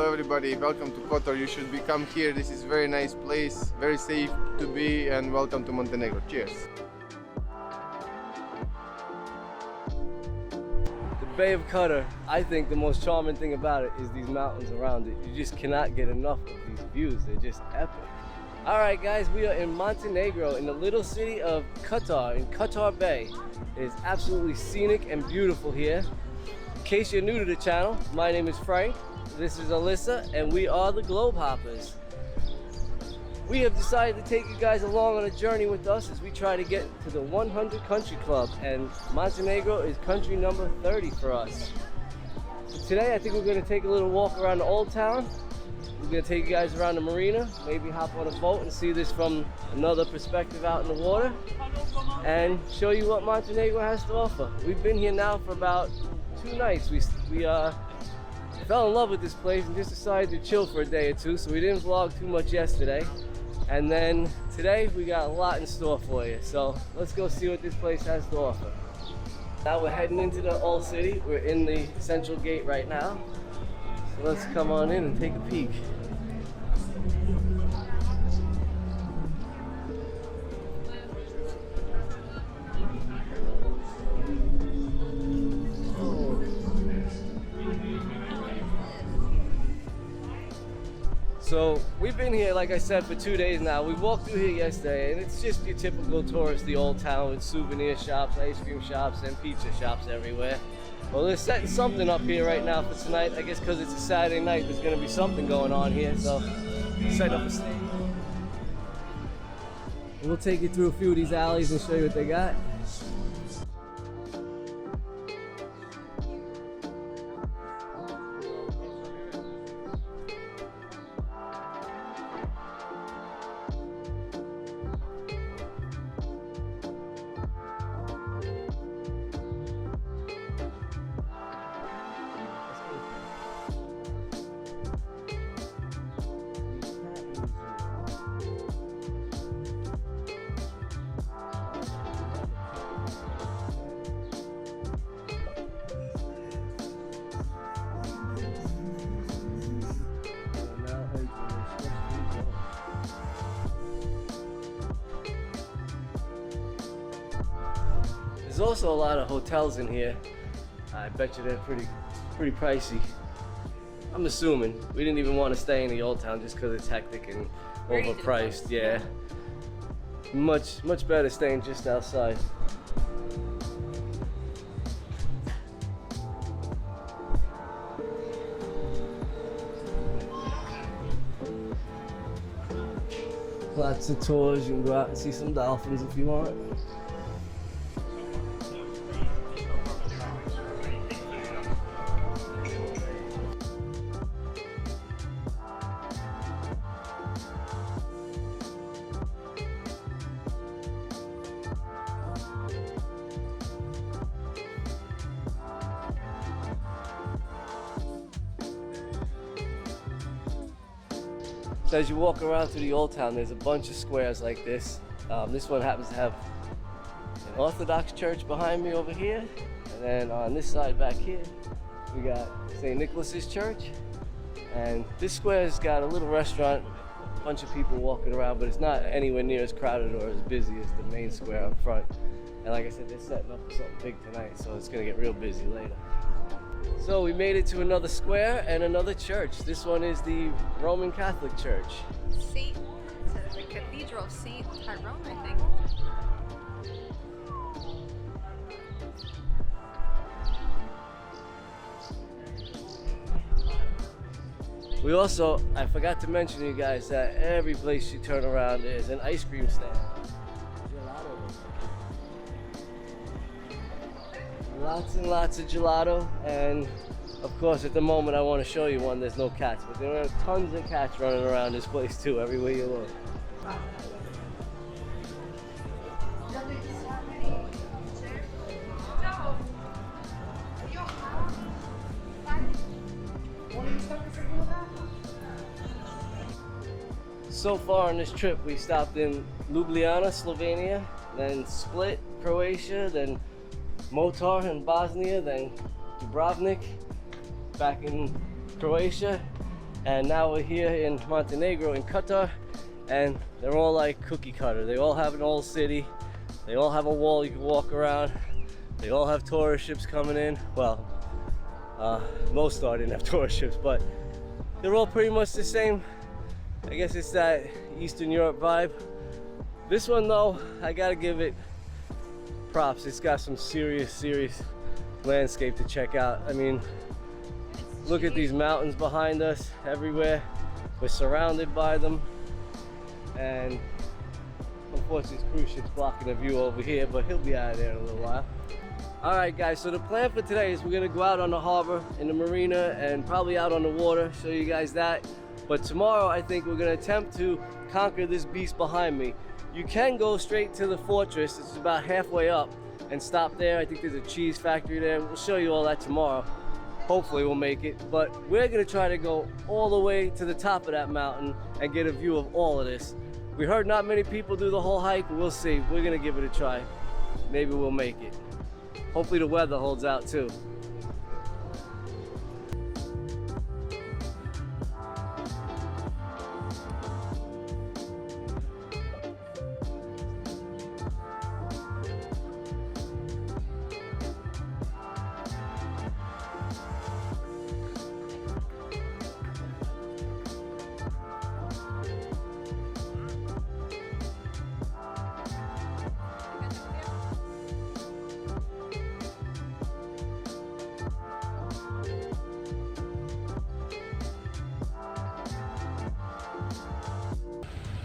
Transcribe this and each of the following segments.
Hello everybody, welcome to Kotor. You should come here. This is very nice place, very safe to be, and welcome to Montenegro. Cheers. The Bay of Kotor, I think the most charming thing about it is these mountains around it. You just cannot get enough of these views. They're just epic. Alright guys, we are in Montenegro in the little city of Kotor, in Kotor Bay. It is absolutely scenic and beautiful here. In case you're new to the channel, my name is Frank, this is Alyssa, and we are the GlobeHoppers. We have decided to take you guys along on a journey with us as we try to get to the 100 Country Club, and Montenegro is country number 30 for us. So today I think we're going to take a little walk around the Old Town. We're going to take you guys around the marina, maybe hop on a boat and see this from another perspective out in the water, and show you what Montenegro has to offer. We've been here now for about 2 nights. We fell in love with this place and just decided to chill for a day or two, so we didn't vlog too much yesterday. And then today we got a lot in store for you, so let's go see what this place has to offer. Now we're heading into the old city. We're in the central gate right now, so let's come on in and take a peek. So we've been here, like I said, for 2 days now. We walked through here yesterday, and it's just your typical touristy old town with souvenir shops, ice cream shops, and pizza shops everywhere. Well, they're setting something up here right now for tonight. I guess because it's a Saturday night, there's going to be something going on here. So set up a stage. And we'll take you through a few of these alleys and show you what they got. There's also a lot of hotels in here. I bet you they're pretty pricey. I'm assuming. We didn't even want to stay in the Old Town just because it's hectic and overpriced. Yeah. Much better staying just outside. Lots of tours. You can go out and see some dolphins if you want. So as you walk around through the Old Town, there's a bunch of squares like this. This one happens to have an Orthodox church behind me over here. And then on this side back here, we got St. Nicholas's Church. And this square's got a little restaurant, a bunch of people walking around, but it's not anywhere near as crowded or as busy as the main square up front. And like I said, they're setting up for something big tonight, so it's gonna get real busy later. So we made it to another square and another church. This one is the Roman Catholic Church. The Cathedral of St. Tyrone, I think. We also, I forgot to mention to you guys that every place you turn around is an ice cream stand. Lots and lots of gelato, and of course at the moment I want to show you one. There's no cats, but there are tons of cats running around this place too, everywhere you look. So far on this trip we stopped in Ljubljana, Slovenia, then Split, Croatia, then Motor in Bosnia, then Dubrovnik back in Croatia, And now we're here in Montenegro, in Kotor, and they're all like cookie cutter. They all have an old city. They all have a wall you can walk around. They all have tourist ships coming in. Well, most of them didn't have tourist ships, but they're all pretty much the same. I guess it's that Eastern Europe vibe. This one though, I gotta give it props. It's got some serious landscape to check out. I mean, look at these mountains behind us everywhere. We're surrounded by them. And unfortunately, this cruise ship's blocking the view over here, but he'll be out of there in a little while. All right, guys, so the plan for today is we're gonna go out on the harbor, in the marina, and probably out on the water, show you guys that. But tomorrow, I think we're gonna attempt to conquer this beast behind me. You can go straight to the fortress. It's about halfway up, and stop there. I think there's a cheese factory there. We'll show you all that tomorrow. Hopefully we'll make it, but we're gonna try to go all the way to the top of that mountain and get a view of all of this. We heard not many people do the whole hike. We'll see. We're gonna give it a try. Maybe we'll make it. Hopefully the weather holds out too.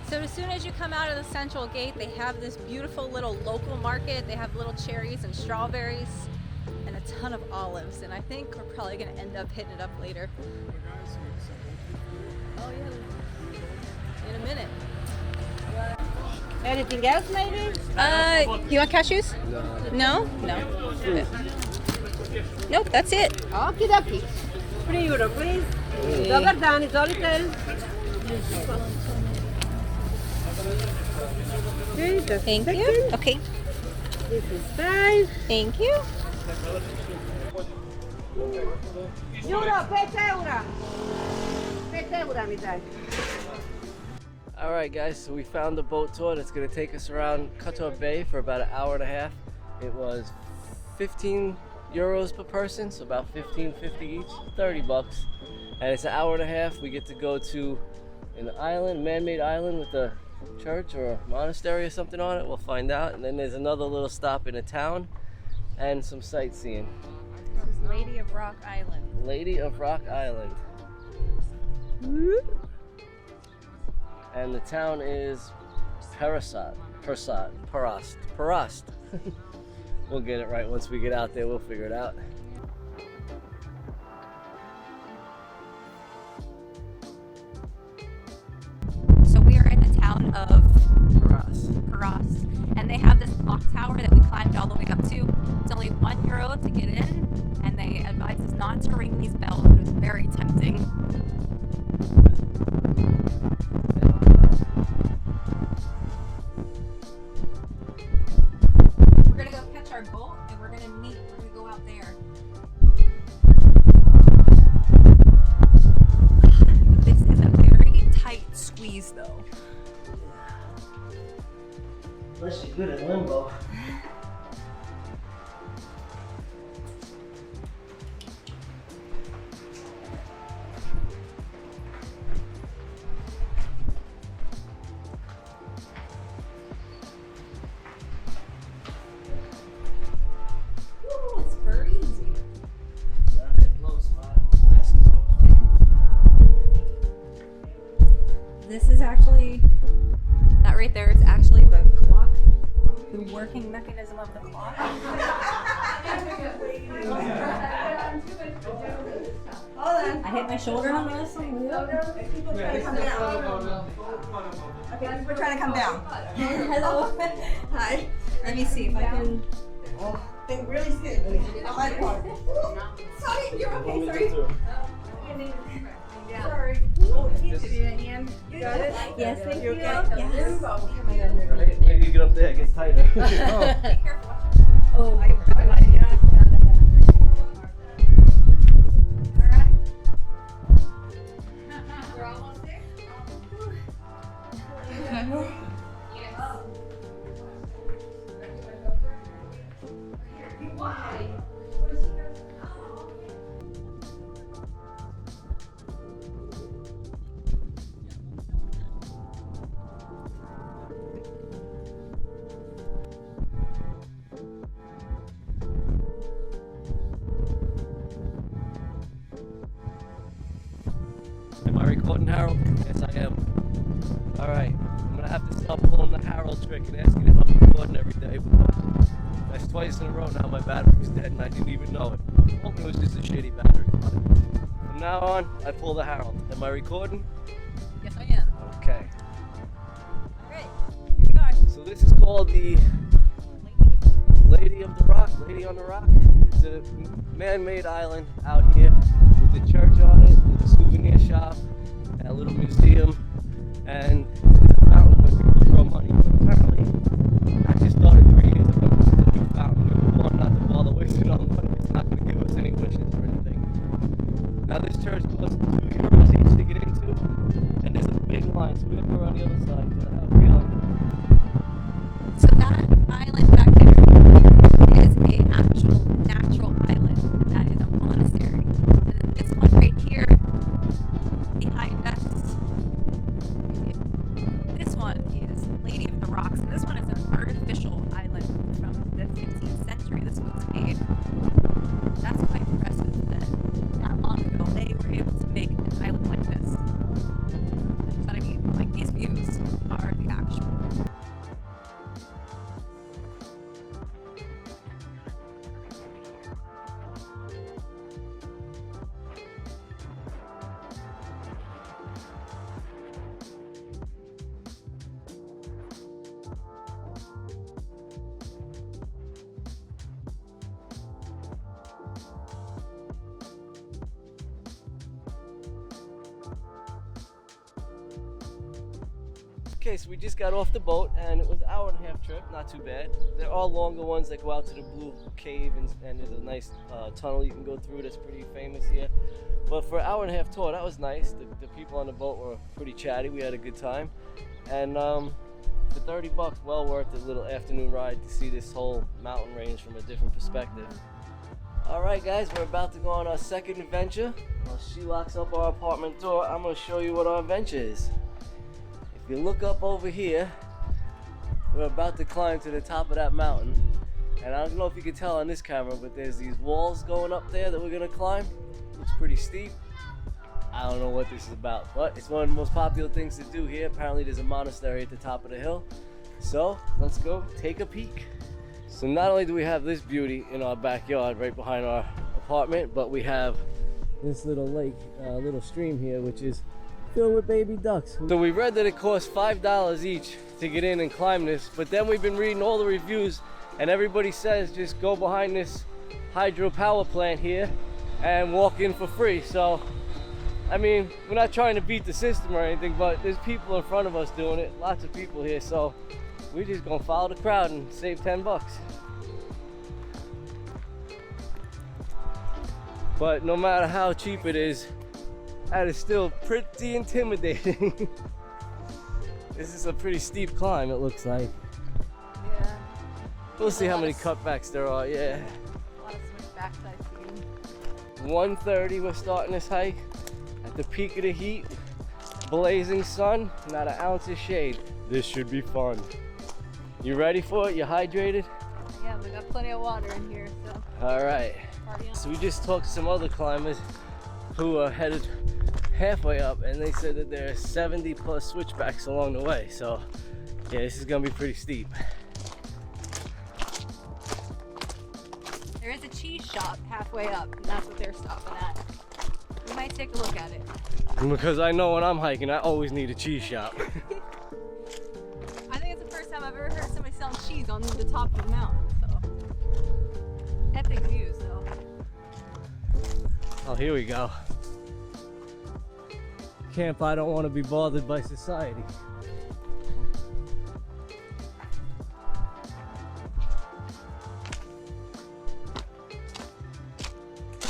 So as soon as you come out of the central gate, they have this beautiful little local market. They have little cherries and strawberries and a ton of olives. And I think we're probably gonna end up hitting it up later. Oh yeah, in a minute. Anything else, maybe? You want cashews? No? No. Nope, that's it. Okie dokie. €3, please. Dobar dan, izvolite. Okay, that's Thank second. you. Okay. This is 5. Thank you. Euro, €5. €5 mi dai. All right, guys, so we found the boat tour that's gonna take us around Kotor Bay for about an hour and a half. It was 15 euros per person, so about 15.50 each, 30 bucks. And it's an hour and a half. We get to go to an island, man-made island with a church or a monastery or something on it. We'll find out. And then there's another little stop in a town and some sightseeing. This is Lady of Rock Island. Lady of Rock Island. And the town is Parast. We'll get it right once we get out there. We'll figure it out. So we are in the town of Parast, and they have this clock tower that we climbed all the way up to. It's only €1 to get in, and they advise us not to ring these bells, but it was very tempting. We're gonna go catch our boat, and we're gonna go out there. This is a very tight squeeze though. Unless you're good at limbo. Ooh, it's very easy. This is actually, that right there is actually the clock, the working mechanism of the clock. I hit my shoulder on this. Okay, we're trying to come down. Hello. Hi. Let me see if I can. Oh, they really sick. Sorry, you're okay. Sorry. Sorry. Oh, you got it? Yes, thank you. Okay? Yes. Maybe you get up there, it gets tighter. Be careful. Oh, recording, Harold? Yes, I am. Alright, I'm gonna have to stop pulling the Harold trick and asking if I'm recording every day, because that's twice in a row now my battery was dead and I didn't even know it. Hoping it was just a shitty battery. From now on, I pull the Harold. Am I recording? Yes, I am. Okay. Alright, here we go. So this is called the Lady of the Rock, Lady on the Rock. It's a man-made island out here with a church on it, with a souvenir shop, and a little museum, and there's a fountain where people throw money. But apparently, I just started 3 years ago with a new fountain. We were warned not to bother wasting our money. It's not going to give us any wishes or anything. Now this church costs €2 each to get into, and there's a big line, so we have to go on the other side. Because I have a feeling. So that island back there is a actual natural island, and that is a monastery. And then this one right here behind us, this one is Lady of the Rocks, and this one is an artificial island from the 15th century. This was made. That's quite impressive that not long ago they were able to make an island like this. But I mean, like, these views are the actual. Okay, so we just got off the boat and it was an hour-and-a-half trip, not too bad. There are longer ones that go out to the Blue Cave and there's a nice tunnel you can go through that's pretty famous here. But for an hour-and-a-half tour, that was nice. The people on the boat were pretty chatty. We had a good time. And for $30, well worth it, little afternoon ride to see this whole mountain range from a different perspective. Alright guys, we're about to go on our second adventure. While she locks up our apartment door, I'm going to show you what our adventure is. If you look up over here, we're about to climb to the top of that mountain. And I don't know if you can tell on this camera, but there's these walls going up there that we're gonna climb. Looks pretty steep. I don't know what this is about, but it's one of the most popular things to do here. Apparently there's a monastery at the top of the hill. So let's go take a peek. So not only do we have this beauty in our backyard right behind our apartment, but we have this little lake, little stream here, which is filled with baby ducks. So we read that it costs $5 each to get in and climb this, but then we've been reading all the reviews and everybody says just go behind this hydropower plant here and walk in for free. So I mean, we're not trying to beat the system or anything, but there's people in front of us doing it, lots of people here, so we're just gonna follow the crowd and save $10. But no matter how cheap it is, that is still pretty intimidating. This is a pretty steep climb, it looks like. Yeah. We'll see how many cutbacks there are, yeah. A lot of switchbacks I've seen. 1:30 we're starting this hike. At the peak of the heat, blazing sun, not an ounce of shade. This should be fun. You ready for it? You hydrated? Yeah, we got plenty of water in here, so. Alright. Party on. So we just talked to some other climbers who are headed halfway up, and they said that there are 70 plus switchbacks along the way. So yeah, this is gonna be pretty steep. There is a cheese shop halfway up, and that's what they're stopping at. We might take a look at it. Because I know when I'm hiking, I always need a cheese shop. I think it's the first time I've ever heard somebody selling cheese on the top of the mountain, so. Epic views, though. Oh, here we go. Camp, I don't want to be bothered by society.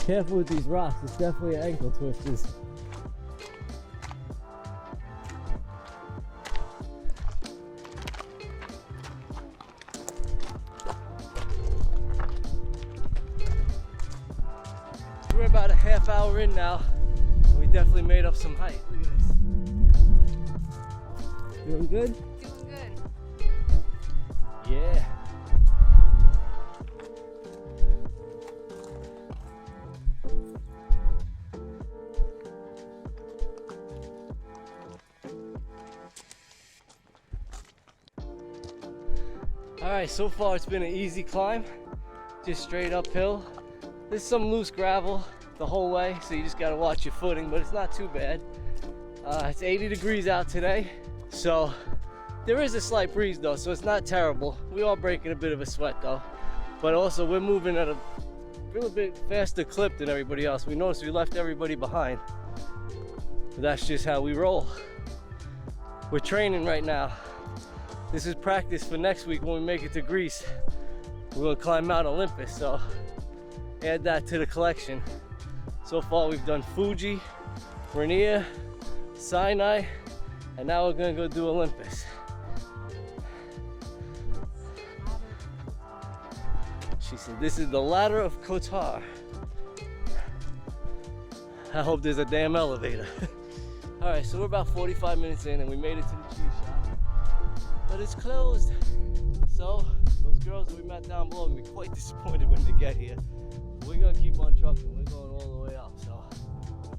Careful with these rocks, it's definitely ankle twisters. We're about a half hour in now, and we definitely made up some height. Look at this. Feeling good? Doing good. Yeah. All right, so far it's been an easy climb, just straight uphill. There's some loose gravel the whole way, so you just gotta watch your footing, but it's not too bad. It's 80 degrees out today, so there is a slight breeze though, so it's not terrible. We are breaking a bit of a sweat though, but also we're moving at a little bit faster clip than everybody else. We noticed we left everybody behind, but that's just how we roll. We're training right now. This is practice for next week when we make it to Greece. We're gonna climb Mount Olympus, so add that to the collection. So far we've done Fuji, Rainier, Sinai, and now we're gonna go do Olympus. She said this is the Ladder of Kotor. I hope there's a damn elevator. All right, so we're about 45 minutes in and we made it to the cheese shop, but it's closed. So those girls that we met down below are gonna be quite disappointed when they get here. We're gonna keep on trucking. We're going all the way up, so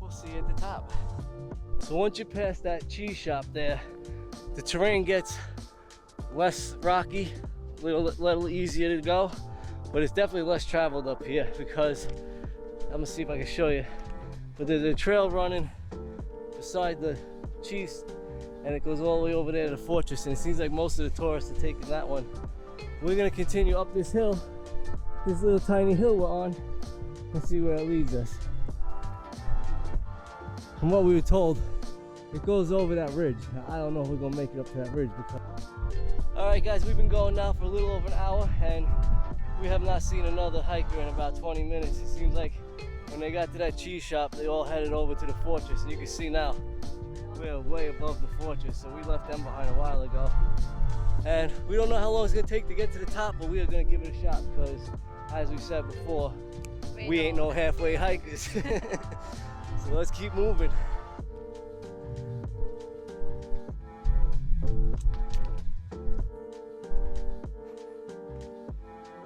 we'll see you at the top. So once you pass that cheese shop there, the terrain gets less rocky, a little easier to go, but it's definitely less traveled up here because I'm gonna see if I can show you. But there's a trail running beside the cheese, and it goes all the way over there to the fortress, and it seems like most of the tourists are taking that one. We're gonna continue up this hill, this little tiny hill we're on, and see where it leads us. From what we were told, it goes over that ridge. Now, I don't know if we're gonna make it up to that ridge because... All right guys, we've been going now for a little over an hour and we have not seen another hiker in about 20 minutes. It seems like when they got to that cheese shop, they all headed over to the fortress, and you can see now we're way above the fortress, so we left them behind a while ago. And we don't know how long it's gonna take to get to the top, but we are gonna give it a shot because, as we said before, we ain't no halfway hikers. So let's keep moving.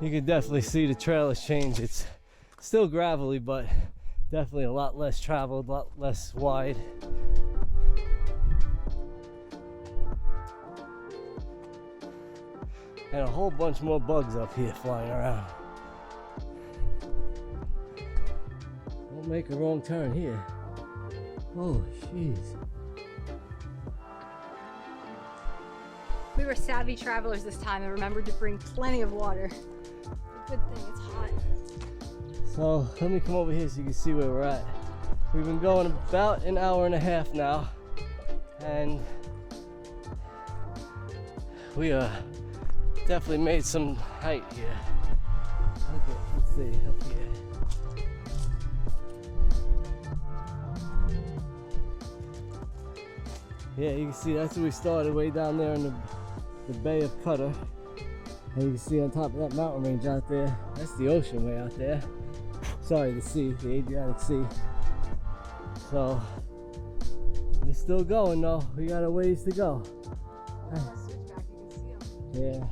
You can definitely see the trail has changed. It's still gravelly, but definitely a lot less traveled, a lot less wide. And a whole bunch more bugs up here flying around. Don't make a wrong turn here. Oh, jeez. We were savvy travelers this time and remembered to bring plenty of water. Good thing it's hot. So let me come over here so you can see where we're at. We've been going about an hour and a half now, and we definitely made some height here. Okay, let's see up here. Yeah, you can see that's where we started, way down there in the Bay of Kotor. And you can see on top of that mountain range out there, that's the ocean way out there. Sorry, the sea, the Adriatic Sea. So, we're still going though. We got a ways to go. Yeah.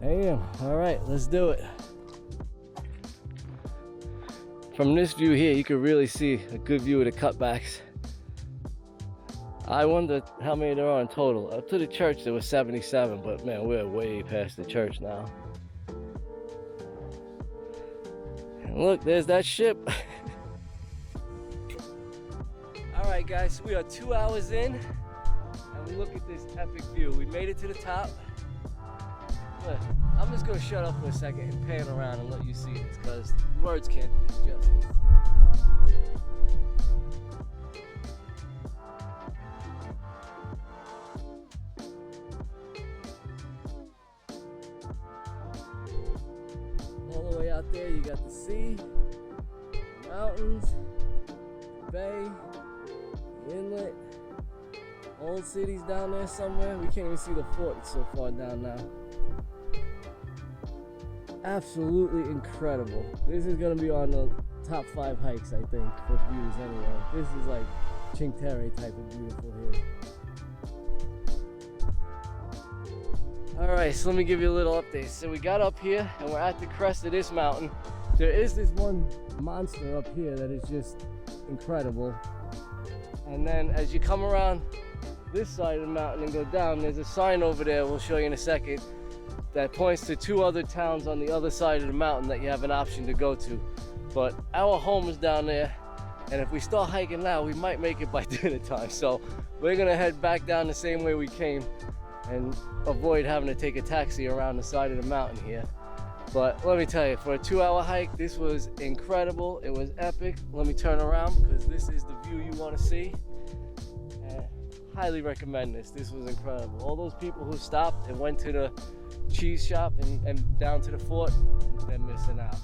Damn, all right, let's do it. From this view here, you can really see a good view of the cutbacks. I wonder how many there are in total. Up to the church there was 77, but man, we're way past the church now. And look, there's that ship. All right guys, we are 2 hours in, and we look at this epic view. We made it to the top. Look, I'm just gonna shut up for a second and pan around and let you see this, because words can't do this justice. All the way out there, you got the sea, the mountains, the bay, the inlet, old cities down there somewhere. We can't even see the fort, it's so far down now. Absolutely incredible. This is gonna be on the top 5 hikes, I think, for views anyway. This is like Cinque type of beautiful here. All right, so let me give you a little update. So we got up here and we're at the crest of this mountain. There is this one monster up here that is just incredible. And then as you come around this side of the mountain and go down, there's a sign over there, we'll show you in a second, that points to 2 other towns on the other side of the mountain that you have an option to go to. But our home is down there, and if we start hiking now, we might make it by dinner time. So we're gonna head back down the same way we came and avoid having to take a taxi around the side of the mountain here. But let me tell you, for a 2-hour hike, this was incredible. It was epic. Let me turn around because this is the view you want to see. Highly recommend this. This was incredible. All those people who stopped and went to the cheese shop and down to the fort, they're missing out.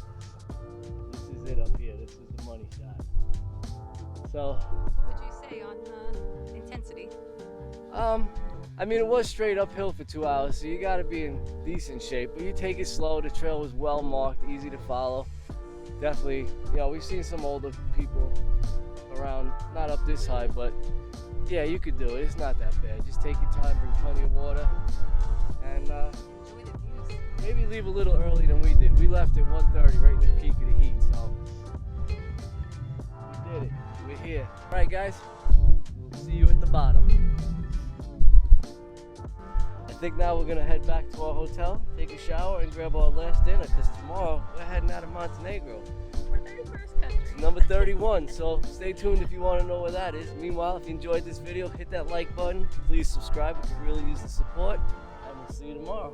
This is it up here. This is the money shot. So, What would you say on intensity? I mean, it was straight uphill for 2 hours, so you got to be in decent shape. But you take it slow. The trail was well marked, easy to follow. Definitely, you know, we've seen some older people around, not up this high, but yeah, you could do it. It's not that bad. Just take your time, bring plenty of water, and Enjoy the views. maybe leave a little earlier than we did. We left at 1:30, right in the peak of the heat, so we did it. We're here. All right, guys, we'll see you at the bottom. I think now we're gonna head back to our hotel, take a shower, and grab our last dinner, because tomorrow we're heading out of Montenegro. We're 31st country. Number 31, so stay tuned if you want to know where that is. Meanwhile, if you enjoyed this video, hit that like button. Please subscribe, we could really use the support, and we'll see you tomorrow.